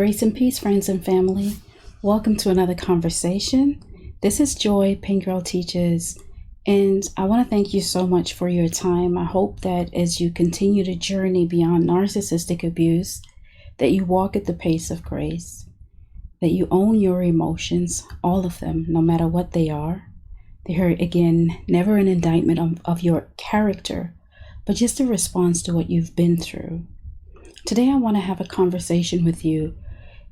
Grace and peace, friends and family. Welcome to another conversation. This is Joy, Pink Girl Teaches, and I want to thank you so much for your time. I hope that as you continue to journey beyond narcissistic abuse, that you walk at the pace of grace, that you own your emotions, all of them, no matter what they are. They're, again, never an indictment of your character, but just a response to what you've been through. Today, I want to have a conversation with you,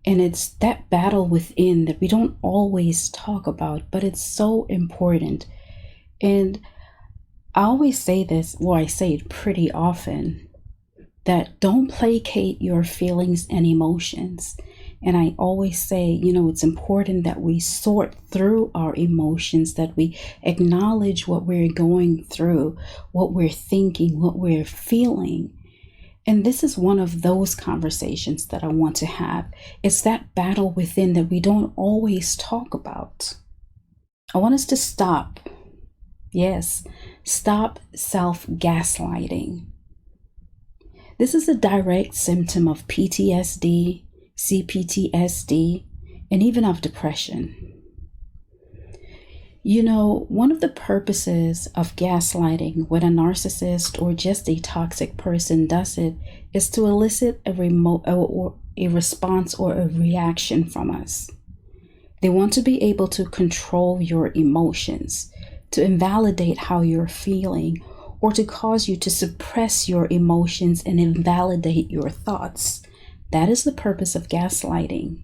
and it's that battle within that we don't always talk about, but it's so important. And I always say this, or I say it pretty often, that don't placate your feelings and emotions. And I always say, it's important that we sort through our emotions, that we acknowledge what we're going through, what we're thinking, what we're feeling. And this is one of those conversations that I want to have. It's that battle within that we don't always talk about. I want us to stop. Yes, stop self-gaslighting. This is a direct symptom of PTSD, CPTSD, and even of depression. One of the purposes of gaslighting when a narcissist or just a toxic person does it is to elicit a response or a reaction from us. They want to be able to control your emotions, to invalidate how you're feeling, or to cause you to suppress your emotions and invalidate your thoughts. That is the purpose of gaslighting.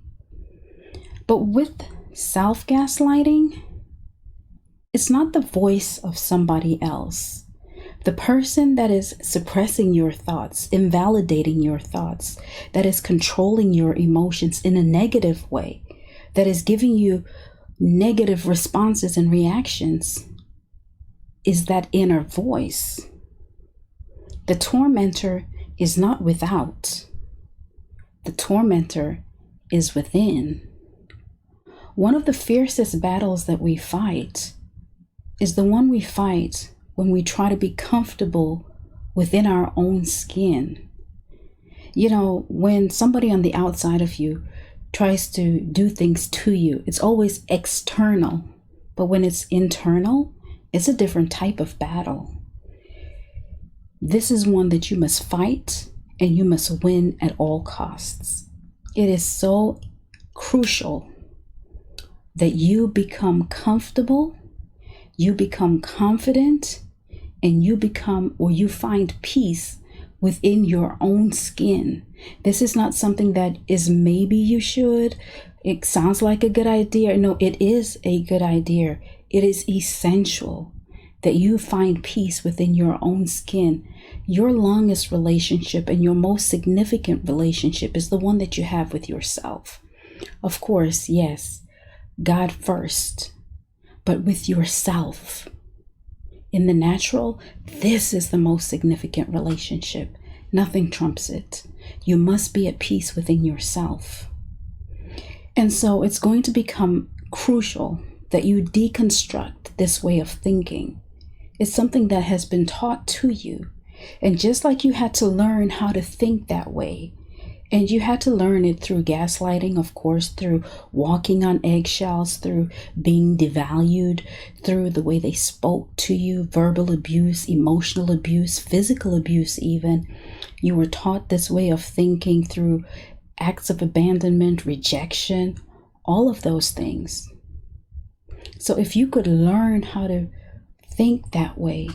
But with self-gaslighting, it's not the voice of somebody else. The person that is suppressing your thoughts, invalidating your thoughts, that is controlling your emotions in a negative way, that is giving you negative responses and reactions, is that inner voice. The tormentor is not without. The tormentor is within. One of the fiercest battles that we fight is the one we fight when we try to be comfortable within our own skin. When somebody on the outside of you tries to do things to you, it's always external. But when it's internal, it's a different type of battle. This is one that you must fight and you must win at all costs. It is so crucial that you become comfortable, you become confident, and you find peace within your own skin. This is not something that is maybe you should. It sounds like a good idea. No, it is a good idea. It is essential that you find peace within your own skin. Your longest relationship and your most significant relationship is the one that you have with yourself. Of course, yes, God first, but with yourself. In the natural, this is the most significant relationship. Nothing trumps it. You must be at peace within yourself. And so it's going to become crucial that you deconstruct this way of thinking. It's something that has been taught to you. And just like you had to learn how to think that way, and you had to learn it through gaslighting, of course, through walking on eggshells, through being devalued, through the way they spoke to you, verbal abuse, emotional abuse, physical abuse even. You were taught this way of thinking through acts of abandonment, rejection, all of those things. So if you could learn how to think that way,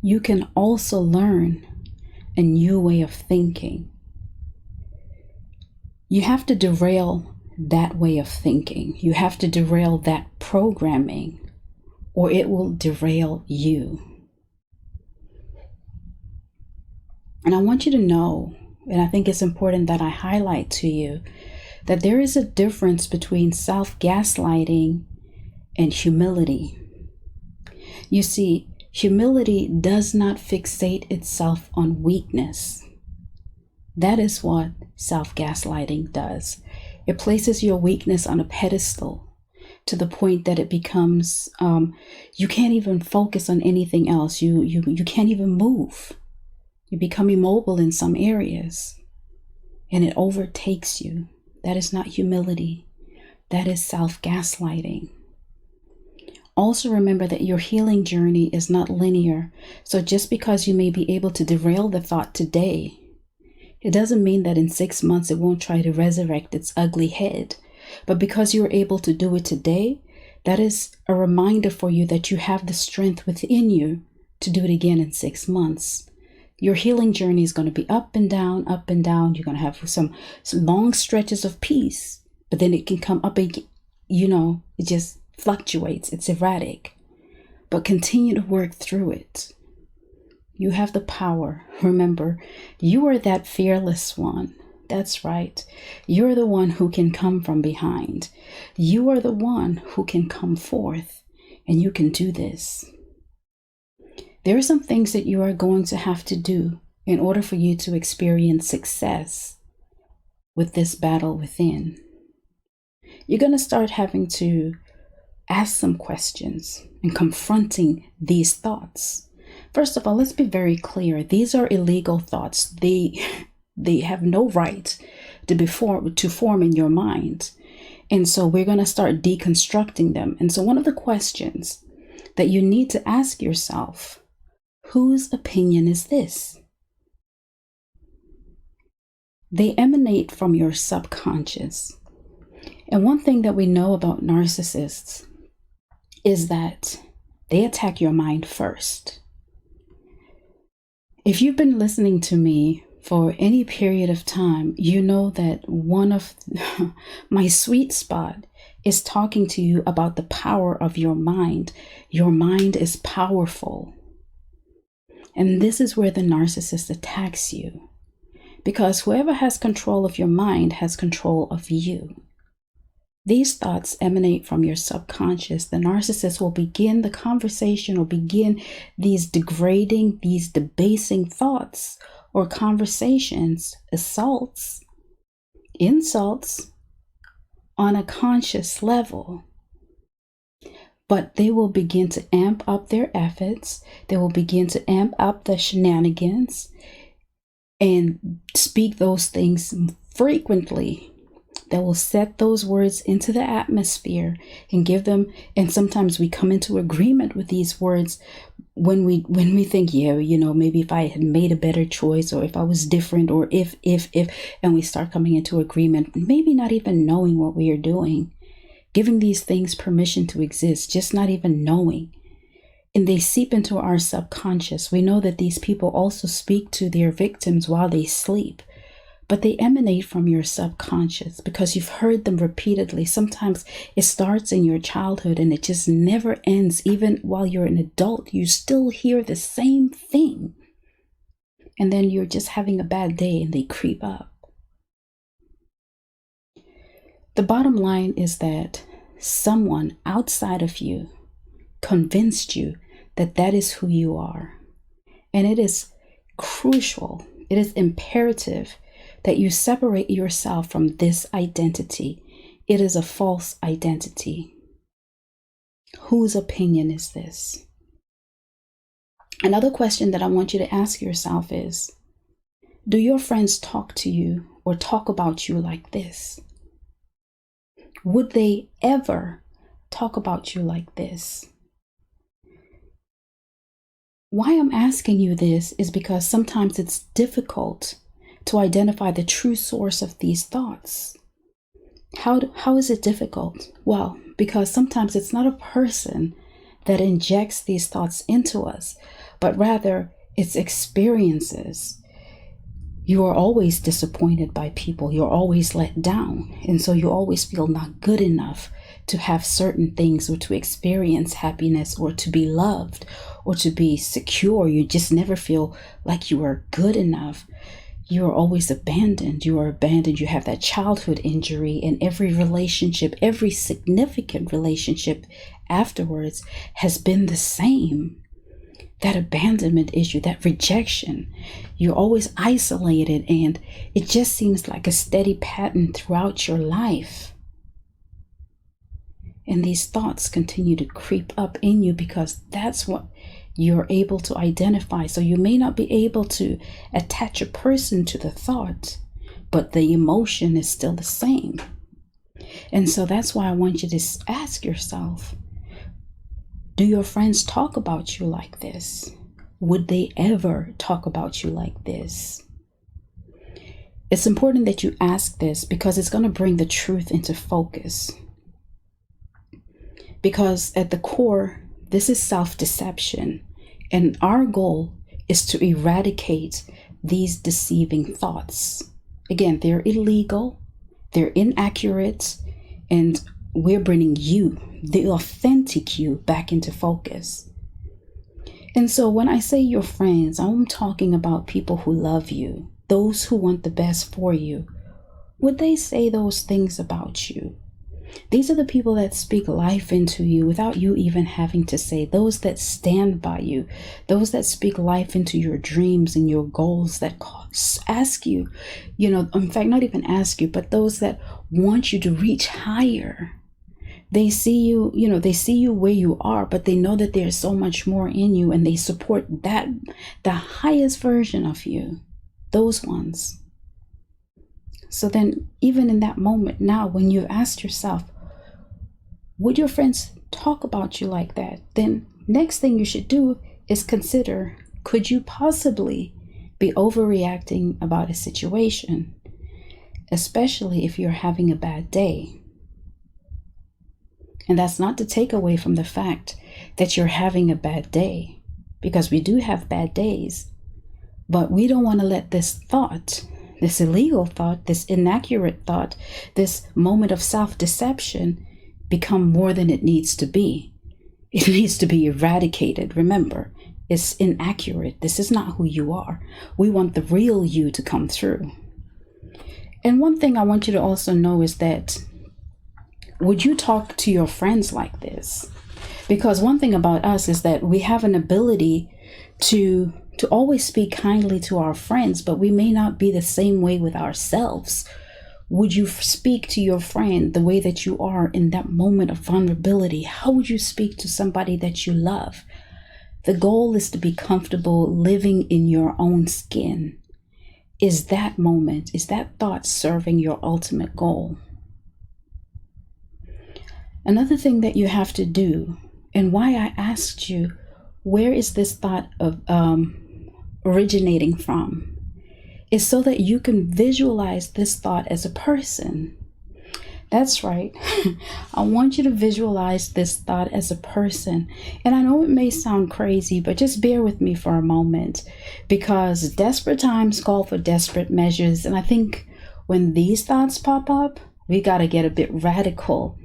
you can also learn a new way of thinking. You have to derail that way of thinking. You have to derail that programming, or it will derail you. And I want you to know, and I think it's important that I highlight to you, that there is a difference between self-gaslighting and humility. You see, humility does not fixate itself on weakness. That is what self-gaslighting does. It places your weakness on a pedestal to the point that it becomes, you can't even focus on anything else. You can't even move. You become immobile in some areas. and it overtakes you. That is not humility. That is self-gaslighting. Also remember that your healing journey is not linear. So just because you may be able to derail the thought today, it doesn't mean that in 6 months it won't try to resurrect its ugly head. But because you're able to do it today, that is a reminder for you that you have the strength within you to do it again in 6 months. Your healing journey is going to be up and down, up and down. You're going to have some long stretches of peace, but then it can come up again. It just fluctuates. It's erratic. But continue to work through it. You have the power. Remember, you are that fearless one. That's right. You're the one who can come from behind. You are the one who can come forth, and you can do this. There are some things that you are going to have to do in order for you to experience success with this battle within. You're going to start having to ask some questions and confronting these thoughts. First of all, let's be very clear. These are illegal thoughts. They have no right to form in your mind. And so we're going to start deconstructing them. And so one of the questions that you need to ask yourself, whose opinion is this? They emanate from your subconscious. And one thing that we know about narcissists is that they attack your mind first. If you've been listening to me for any period of time, you know that one of my sweet spot is talking to you about the power of your mind. Your mind is powerful. And this is where the narcissist attacks you. Because whoever has control of your mind has control of you. These thoughts emanate from your subconscious. The narcissist will begin the conversation or begin these degrading, these debasing thoughts or conversations, assaults, insults on a conscious level. But they will begin to amp up their efforts. They will begin to amp up the shenanigans and speak those things frequently. That will set those words into the atmosphere and give them, and sometimes we come into agreement with these words when we think, maybe if I had made a better choice, or if I was different, or if, and we start coming into agreement, maybe not even knowing what we are doing, giving these things permission to exist, just not even knowing. And they seep into our subconscious. We know that these people also speak to their victims while they sleep. But they emanate from your subconscious because you've heard them repeatedly. Sometimes it starts in your childhood and it just never ends. Even while you're an adult, you still hear the same thing. And then you're just having a bad day and they creep up. The bottom line is that someone outside of you convinced you that that is who you are. And it is crucial, it is imperative that you separate yourself from this identity. It is a false identity. Whose opinion is this? Another question that I want you to ask yourself is, do your friends talk to you or talk about you like this? Would they ever talk about you like this? Why I'm asking you this is because sometimes it's difficult to identify the true source of these thoughts. How is it difficult? Well, because sometimes it's not a person that injects these thoughts into us, but rather it's experiences. You are always disappointed by people. You're always let down. And so you always feel not good enough to have certain things or to experience happiness or to be loved or to be secure. You just never feel like you are good enough. You are always abandoned. You are abandoned. You have that childhood injury, and every relationship, every significant relationship afterwards has been the same. That abandonment issue, that rejection, you're always isolated, and it just seems like a steady pattern throughout your life. And these thoughts continue to creep up in you because that's what you're able to identify. So you may not be able to attach a person to the thought, but the emotion is still the same. And so that's why I want you to ask yourself, do your friends talk about you like this? Would they ever talk about you like this? It's important that you ask this because it's going to bring the truth into focus. Because at the core, this is self-deception. And our goal is to eradicate these deceiving thoughts. Again, they're illegal, they're inaccurate, and we're bringing you, the authentic you, back into focus. And so when I say your friends, I'm talking about people who love you, those who want the best for you. Would they say those things about you? These are the people that speak life into you without you even having to say, those that stand by you, those that speak life into your dreams and your goals, that ask you, in fact, not even ask you, but those that want you to reach higher. They see you, they see you where you are, but they know that there's so much more in you, and they support that, the highest version of you, those ones. So then, even in that moment now, when you've asked yourself, would your friends talk about you like that? Then next thing you should do is consider, could you possibly be overreacting about a situation, especially if you're having a bad day? And that's not to take away from the fact that you're having a bad day, because we do have bad days, but we don't want to let this thought, this illegal thought, this inaccurate thought, this moment of self-deception become more than it needs to be. It needs to be eradicated. Remember, it's inaccurate. This is not who you are. We want the real you to come through. And one thing I want you to also know is that, would you talk to your friends like this? Because one thing about us is that we have an ability to always speak kindly to our friends, but we may not be the same way with ourselves. Would you speak to your friend the way that you are in that moment of vulnerability? How would you speak to somebody that you love? The goal is to be comfortable living in your own skin. Is that moment, is that thought serving your ultimate goal? Another thing that you have to do, and why I asked you, where is this thought of originating from, is so that you can visualize this thought as a person. That's right. I want you to visualize this thought as a person. And I know it may sound crazy, but just bear with me for a moment, because desperate times call for desperate measures. And I think when these thoughts pop up, we got to get a bit radical.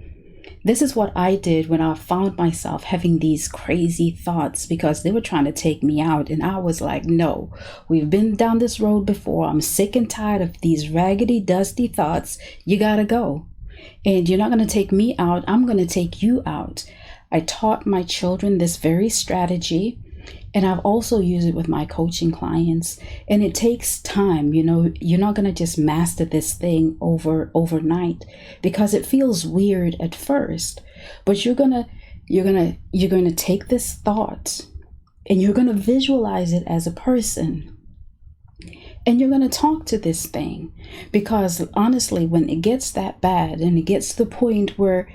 This is what I did when I found myself having these crazy thoughts, because they were trying to take me out. And I was like, no, we've been down this road before. I'm sick and tired of these raggedy, dusty thoughts. You got to go. And you're not going to take me out. I'm going to take you out. I taught my children this very strategy, and I've also used it with my coaching clients. And it takes time. You're not going to just master this thing overnight, because it feels weird at first. But you're going to take this thought and you're going to visualize it as a person. And you're going to talk to this thing, because honestly, when it gets that bad and it gets to the point where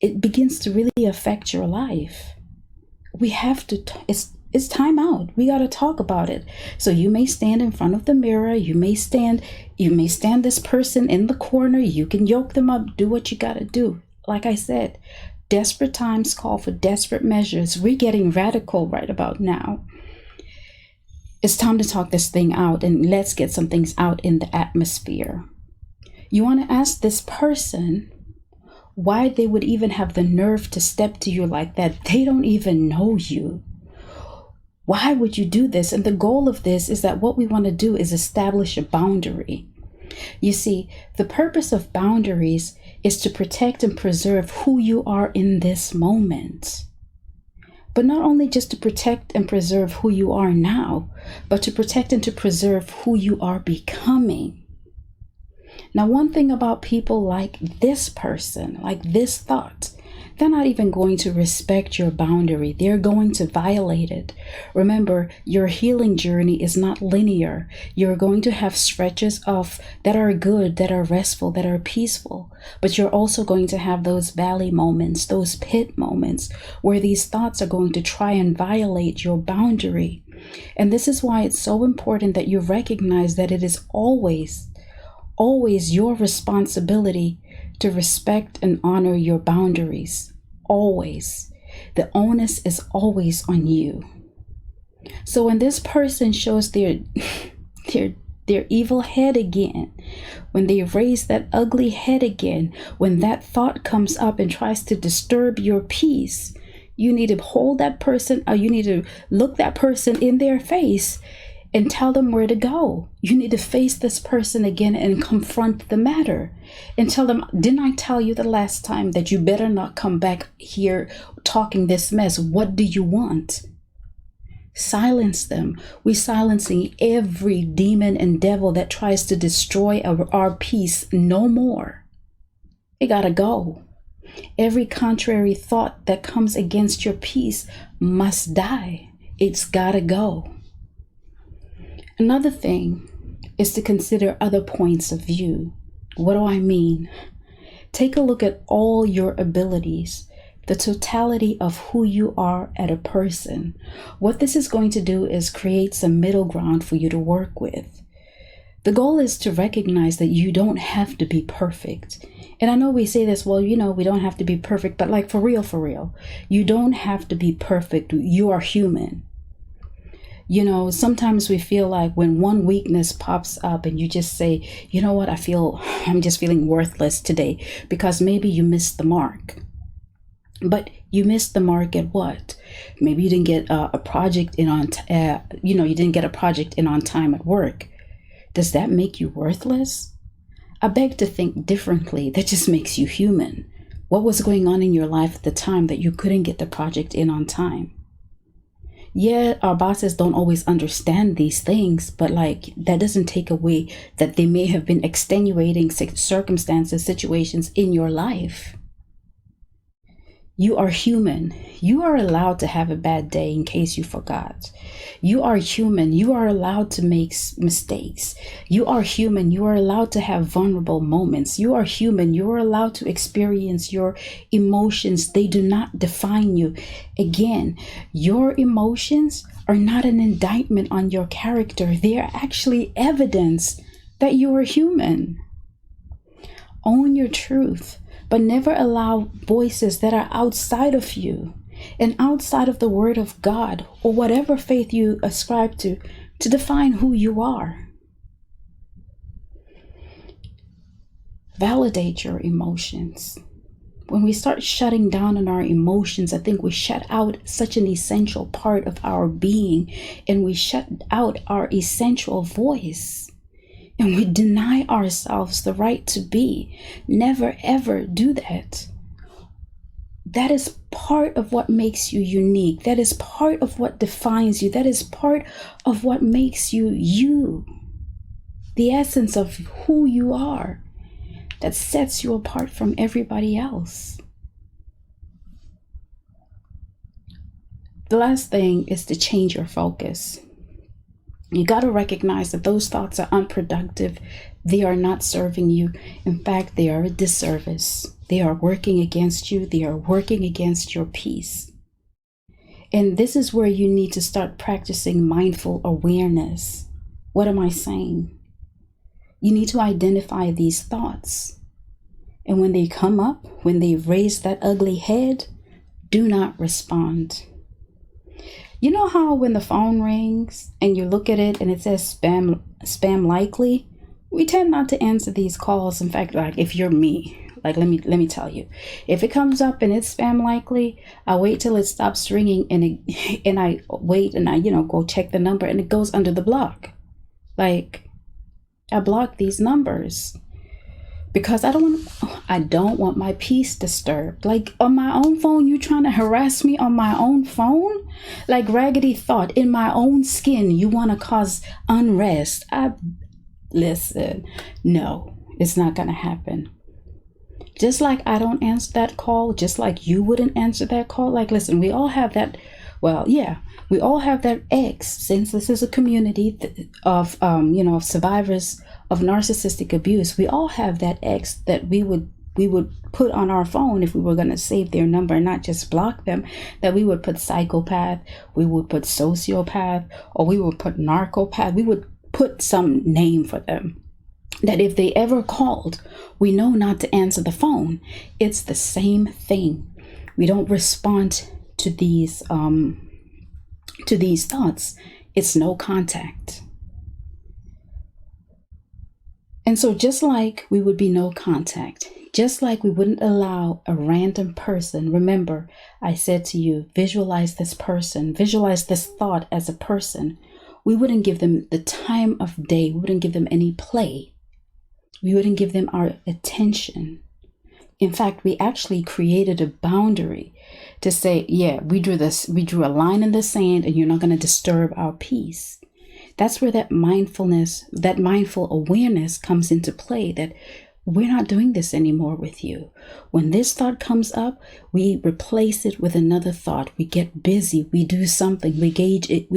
it begins to really affect your life, we have to, it's time out. We got to talk about it. So you may stand in front of the mirror. You may stand this person in the corner. You can yoke them up, do what you got to do. Like I said, desperate times call for desperate measures. We're getting radical right about now. It's time to talk this thing out, and let's get some things out in the atmosphere. You want to ask this person why they would even have the nerve to step to you like that. They don't even know you. Why would you do this? And the goal of this is that what we want to do is establish a boundary. You see, the purpose of boundaries is to protect and preserve who you are in this moment. But not only just to protect and preserve who you are now, but to protect and to preserve who you are becoming. Now, one thing about people like this person, like this thought, they're not even going to respect your boundary. They're going to violate it. Remember, your healing journey is not linear. You're going to have stretches of that are good, that are restful, that are peaceful. But you're also going to have those valley moments, those pit moments where these thoughts are going to try and violate your boundary. And this is why it's so important that you recognize that it is always your responsibility to respect and honor your boundaries. Always. The onus is always on you. So when this person shows their evil head again, when they raise that ugly head again, when that thought comes up and tries to disturb your peace, you need to hold that person, or you need to look that person in their face and tell them where to go. You need to face this person again and confront the matter and tell them, didn't I tell you the last time that you better not come back here talking this mess? What do you want? Silence them. We're silencing every demon and devil that tries to destroy our peace. No more. It gotta go. Every contrary thought that comes against your peace must die. It's gotta go. Another thing is to consider other points of view. What do I mean? Take a look at all your abilities, the totality of who you are as a person. What this is going to do is create some middle ground for you to work with. The goal is to recognize that you don't have to be perfect. And I know we say this, well, we don't have to be perfect, but like for real, you don't have to be perfect. You are human. Sometimes we feel like when one weakness pops up and you just say, you know what, I'm just feeling worthless today because maybe you missed the mark. But you missed the mark at what? Maybe you didn't get a project in on, you didn't get a project in on time at work. Does that make you worthless? I beg to think differently. That just makes you human. What was going on in your life at the time that you couldn't get the project in on time? Yeah, our bosses don't always understand these things, but that doesn't take away that they may have been extenuating circumstances, situations in your life. You are human. You are allowed to have a bad day in case you forgot. You are human. You are allowed to make mistakes. You are human. You are allowed to have vulnerable moments. You are human. You are allowed to experience your emotions. They do not define you. Again, your emotions are not an indictment on your character. They are actually evidence that you are human. Own your truth. But never allow voices that are outside of you and outside of the word of God or whatever faith you ascribe to define who you are. Validate your emotions. When we start shutting down on our emotions, I think we shut out such an essential part of our being, and we shut out our essential voice. And we deny ourselves the right to be. Never, ever do that. That is part of what makes you unique. That is part of what defines you. That is part of what makes you you. The essence of who you are. That sets you apart from everybody else. The last thing is to change your focus. You got to recognize that those thoughts are unproductive. They are not serving you. In fact, they are a disservice. They are working against you. They are working against your peace. And this is where you need to start practicing mindful awareness. What am I saying? You need to identify these thoughts. And when they come up, when they raise that ugly head, do not respond. You know how when the phone rings and you look at it and it says spam likely? We tend not to answer these calls. In fact, if you're me, let me tell you, if it comes up and it's spam likely, I wait till it stops ringing and I wait and I go check the number and it goes under the block. I block these numbers because I don't want my peace disturbed. On my own phone, you trying to harass me on my own phone? Raggedy thought, in my own skin, you want to cause unrest. Listen, no, it's not going to happen. Just like I don't answer that call, just like you wouldn't answer that call. Like, listen, we all have that. Well, yeah, we all have that ex, since this is a community of, of survivors of narcissistic abuse. We all have that ex that we would put on our phone if we were going to save their number and not just block them, that we would put psychopath, we would put sociopath, or we would put narcopath. We would put some name for them, that if they ever called, we know not to answer the phone. It's the same thing. We don't respond to these thoughts. It's no contact. And so just like we would be no contact, just like we wouldn't allow a random person, remember, I said to you, visualize this person, visualize this thought as a person. We wouldn't give them the time of day. We wouldn't give them any play. We wouldn't give them our attention. In fact, we actually created a boundary to say, yeah, we drew a line in the sand, and you're not going to disturb our peace. That's where that mindfulness, that mindful awareness comes into play, that we're not doing this anymore with you. When this thought comes up, we replace it with another thought. We get busy. We do something. We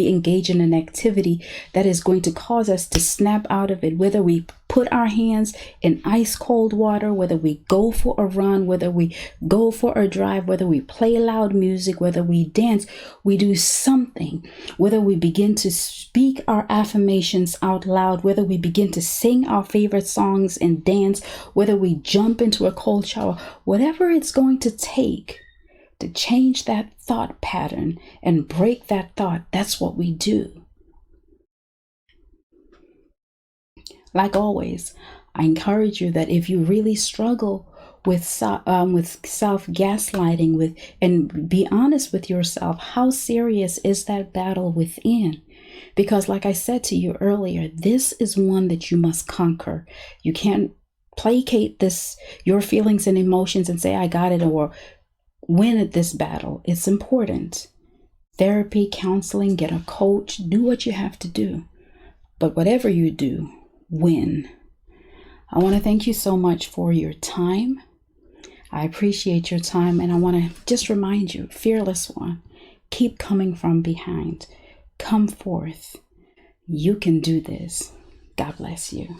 engage in an activity that is going to cause us to snap out of it, whether we put our hands in ice cold water, whether we go for a run, whether we go for a drive, whether we play loud music, whether we dance, we do something, whether we begin to speak our affirmations out loud, whether we begin to sing our favorite songs and dance, whether we jump into a cold shower, whatever it's going to take to change that thought pattern and break that thought, that's what we do. Like always, I encourage you that if you really struggle with self-gaslighting, and be honest with yourself, how serious is that battle within? Because like I said to you earlier, this is one that you must conquer. You can't placate your feelings and emotions and say, I got it, or win at this battle. It's important. Therapy, counseling, get a coach, do what you have to do. But whatever you do, win. I want to thank you so much for your time. I appreciate your time, and I want to just remind you, fearless one, keep coming from behind. Come forth. You can do this. God bless you.